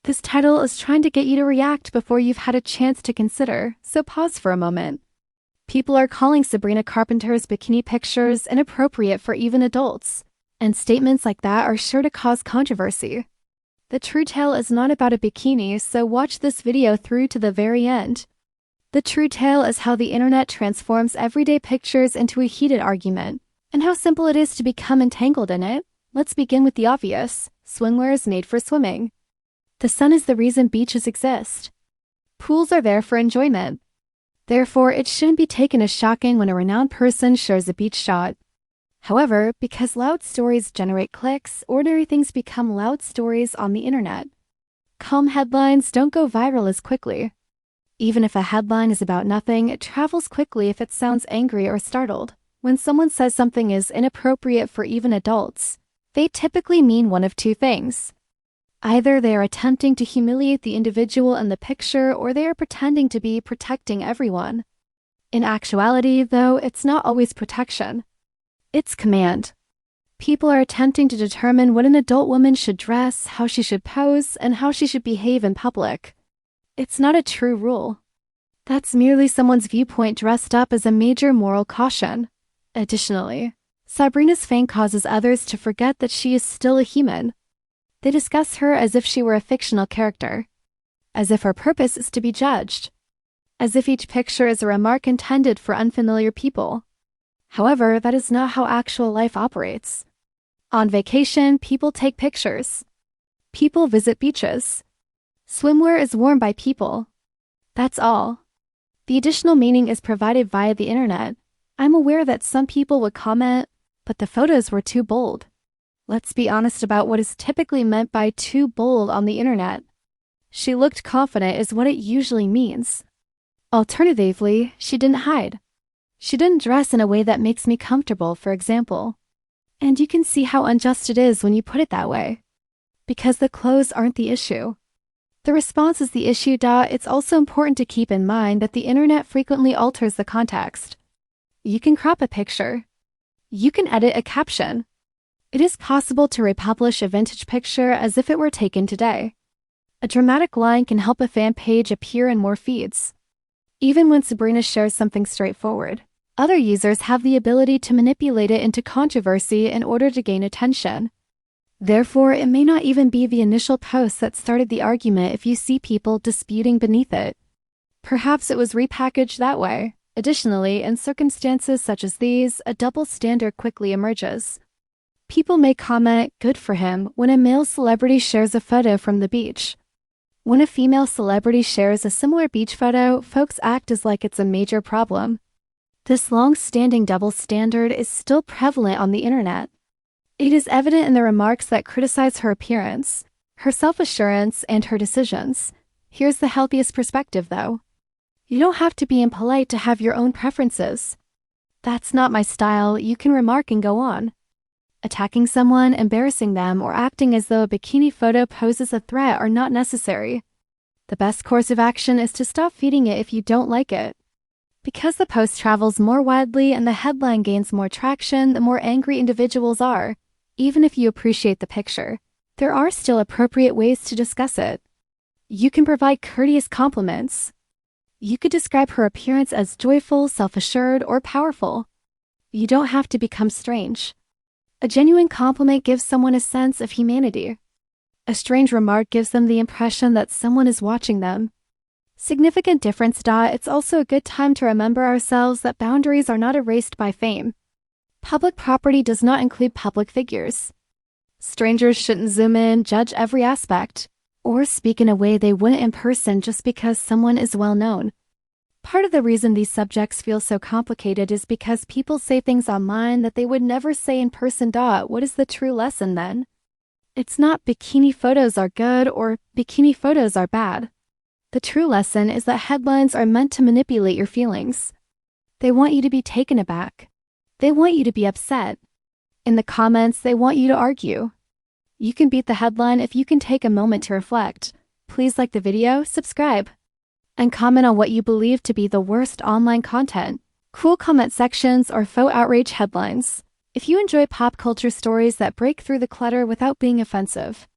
This title is trying to get you to react before you've had a chance to consider, so pause for a moment. People are calling Sabrina Carpenter's bikini pictures inappropriate for even adults, and statements like that are sure to cause controversy. The true tale is not about a bikini, so watch this video through to the very end. The true tale is how the internet transforms everyday pictures into a heated argument, and how simple it is to become entangled in it. Let's begin with the obvious. Swimwear is made for swimming. The sun is the reason beaches exist. Pools are there for enjoyment. Therefore, it shouldn't be taken as shocking when a renowned person shares a beach shot. However, because loud stories generate clicks, ordinary things become loud stories on the internet. Calm headlines don't go viral as quickly. Even if a headline is about nothing, it travels quickly if it sounds angry or startled. When someone says something is inappropriate for even adults, they typically mean one of two things. Either they are attempting to humiliate the individual in the picture, or they are pretending to be protecting everyone. In actuality, though, it's not always protection. It's command. People are attempting to determine what an adult woman should dress, how she should pose, and how she should behave in public. It's not a true rule. That's merely someone's viewpoint dressed up as a major moral caution. Additionally, Sabrina's fame causes others to forget that she is still a human. They discuss her as if she were a fictional character, as if her purpose is to be judged, as if each picture is a remark intended for unfamiliar people. However, that is not how actual life operates. On vacation, people take pictures. People visit beaches. Swimwear is worn by people. That's all. The additional meaning is provided via the internet. I'm aware that some people would comment, but the photos were too bold. Let's be honest about what is typically meant by too bold on the internet. She looked confident is what it usually means. Alternatively, she didn't hide. She didn't dress in a way that makes me comfortable, for example. And you can see how unjust it is when you put it that way. Because the clothes aren't the issue. The response is the issue. It's also important to keep in mind that the internet frequently alters the context. You can crop a picture. You can edit a caption. It is possible to republish a vintage picture as if it were taken today. A dramatic line can help a fan page appear in more feeds. Even when Sabrina shares something straightforward, other users have the ability to manipulate it into controversy in order to gain attention. Therefore, it may not even be the initial post that started the argument if you see people disputing beneath it. Perhaps it was repackaged that way. Additionally, in circumstances such as these, a double standard quickly emerges. People may comment, "Good for him," when a male celebrity shares a photo from the beach. When a female celebrity shares a similar beach photo, folks act as like it's a major problem. This long-standing double standard is still prevalent on the internet. It is evident in the remarks that criticize her appearance, her self-assurance, and her decisions. Here's the healthiest perspective, though. You don't have to be impolite to have your own preferences. "That's not my style," you can remark and go on. Attacking someone, embarrassing them, or acting as though a bikini photo poses a threat are not necessary. The best course of action is to stop feeding it if you don't like it. Because the post travels more widely and the headline gains more traction, the more angry individuals are. Even if you appreciate the picture, there are still appropriate ways to discuss it. You can provide courteous compliments. You could describe her appearance as joyful, self-assured, or powerful. You don't have to become strange. A genuine compliment gives someone a sense of humanity. A strange remark gives them the impression that someone is watching them. Significant difference. It's also a good time to remember ourselves that boundaries are not erased by fame. Public property does not include public figures. Strangers shouldn't zoom in, judge every aspect, or speak in a way they wouldn't in person just because someone is well known. Part of the reason these subjects feel so complicated is because people say things online that they would never say in person. What is the true lesson then? It's not bikini photos are good or bikini photos are bad. The true lesson is that headlines are meant to manipulate your feelings. They want you to be taken aback. They want you to be upset. In the comments, they want you to argue. You can beat the headline if you can take a moment to reflect. Please like the video, subscribe, and comment on what you believe to be the worst online content, cool comment sections, or faux outrage headlines. If you enjoy pop culture stories that break through the clutter without being offensive,